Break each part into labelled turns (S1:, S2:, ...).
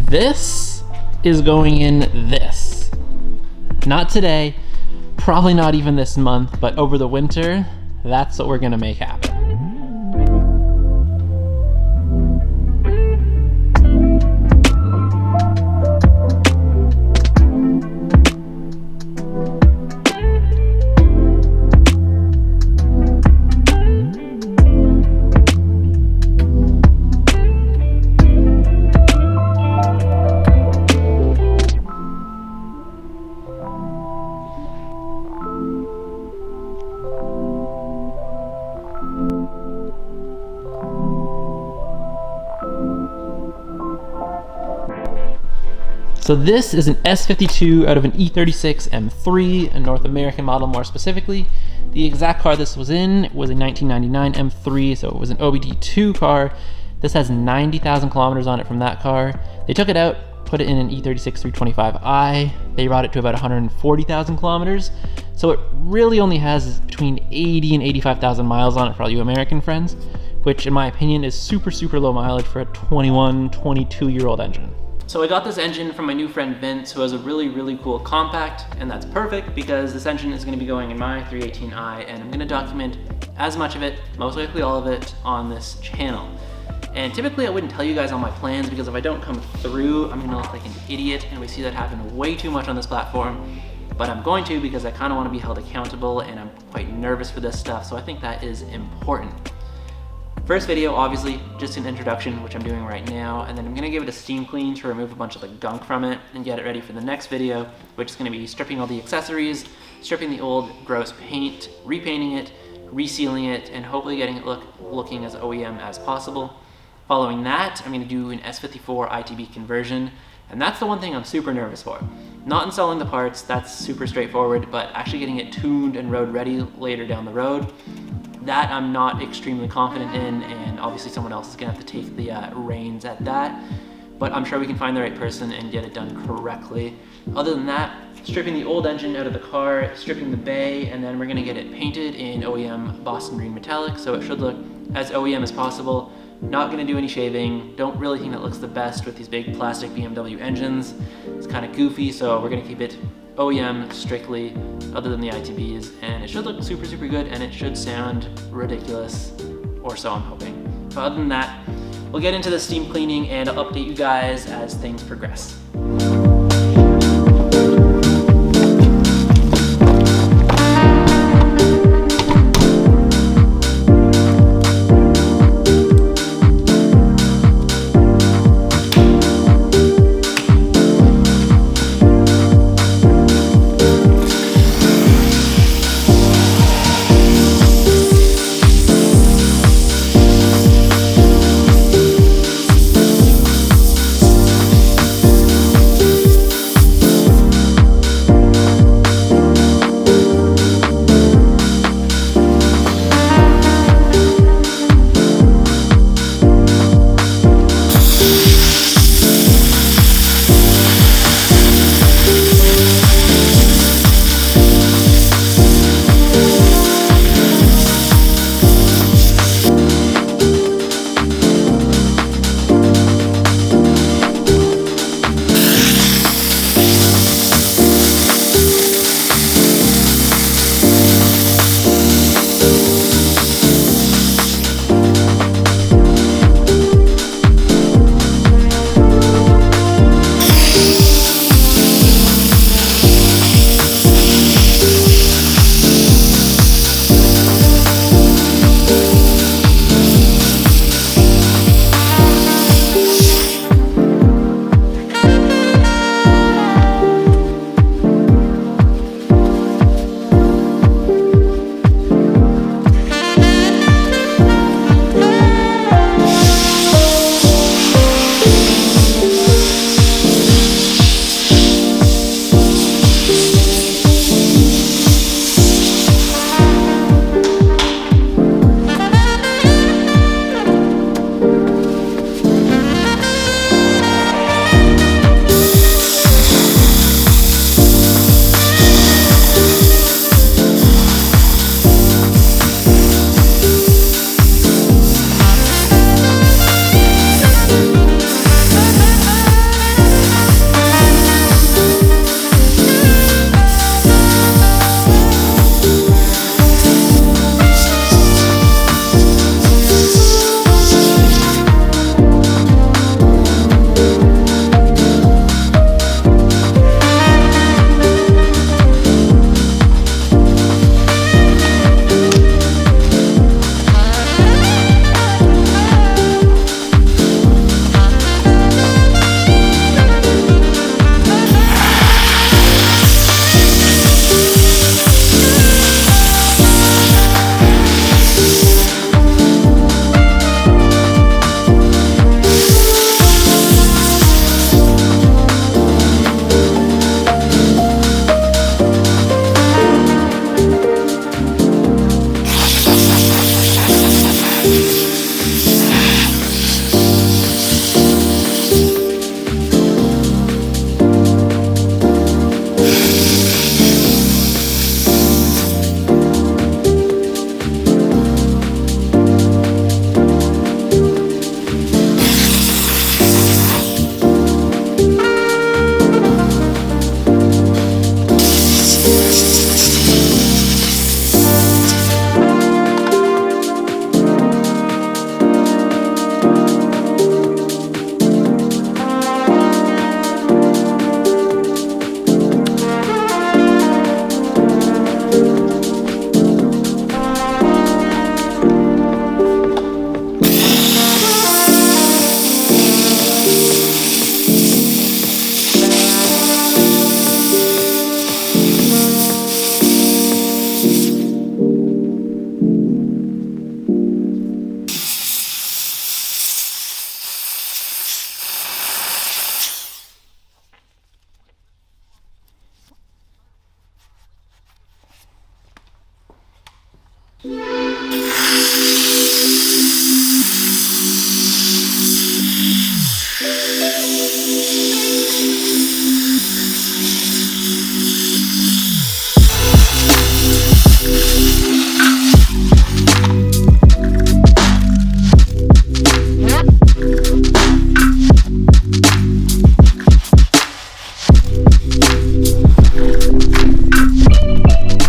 S1: This is going in this. Not today, probably not even this month, but over the winter, that's what we're gonna make happen. So this is an S52 out of an E36 M3, a North American model more specifically. The exact car this was in was a 1999 M3, so it was an OBD2 car. This has 90,000 kilometers on it from that car. They took it out, put it in an E36 325i. They brought it to about 140,000 kilometers. So it really only has between 80 and 85,000 miles on it for all you American friends, which in my opinion is super, super low mileage for a 21, 22-year-old engine. So I got this engine from my new friend Vince, who has a really, really cool compact, and that's perfect because this engine is gonna be going in my 318i, and I'm gonna document as much of it, most likely all of it, on this channel. And typically I wouldn't tell you guys all my plans because if I don't come through, I'm gonna look like an idiot, and we see that happen way too much on this platform. But I'm going to because I kinda wanna be held accountable, and I'm quite nervous for this stuff, so I think that is important. First video, obviously, just an introduction, which I'm doing right now, and then I'm gonna give it a steam clean to remove a bunch of the gunk from it and get it ready for the next video, which is gonna be stripping all the accessories, stripping the old gross paint, repainting it, resealing it, and hopefully getting it looking as OEM as possible. Following that, I'm gonna do an S54 ITB conversion, and that's the one thing I'm super nervous for. Not installing the parts, that's super straightforward, but actually getting it tuned and road ready later down the road, that I'm not extremely confident in, and obviously someone else is gonna have to take the reins at that, but I'm sure we can find the right person and get it done correctly. Other than that, stripping the old engine out of the car, stripping the bay, and then we're gonna get it painted in OEM Boston Green Metallic, so it should look as OEM as possible. Not gonna do any shaving. Don't really think that looks the best with these big plastic BMW engines. It's kind of goofy, so we're gonna keep it OEM strictly, other than the ITBs, and it should look super, super good, and it should sound ridiculous, or so I'm hoping. But other than that, we'll get into the steam cleaning, and I'll update you guys as things progress.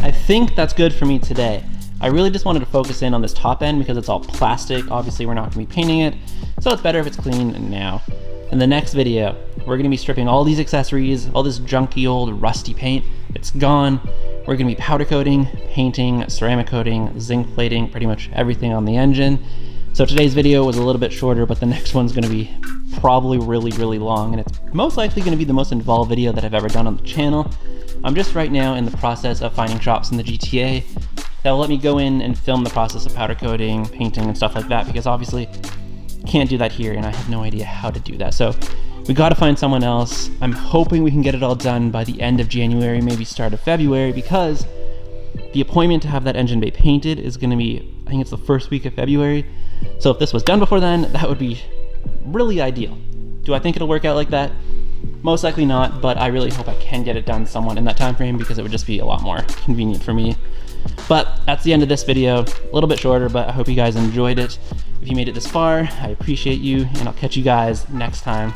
S1: I think that's good for me today. I really just wanted to focus in on this top end because it's all plastic. Obviously we're not gonna be painting it, so it's better if it's clean now. In the next video, we're gonna be stripping all these accessories, all this junky old rusty paint. It's gone. We're gonna be powder coating, painting, ceramic coating, zinc plating, pretty much everything on the engine. So today's video was a little bit shorter, but the next one's gonna be probably really long, and it's most likely gonna be the most involved video that I've ever done on the channel. I'm just right now in the process of finding shops in the GTA that will let me go in and film the process of powder coating, painting, and stuff like that, because obviously can't do that here and I have no idea how to do that. So we gotta find someone else. I'm hoping we can get it all done by the end of January, maybe start of February, because the appointment to have that engine bay painted is gonna be, I think it's the first week of February. So if this was done before then, that would be really ideal. Do I think it'll work out like that? Most likely not, but I really hope I can get it done somewhat in that time frame because it would just be a lot more convenient for me. But that's the end of this video. A little bit shorter, but I hope you guys enjoyed it. If you made it this far, I appreciate you, and I'll catch you guys next time.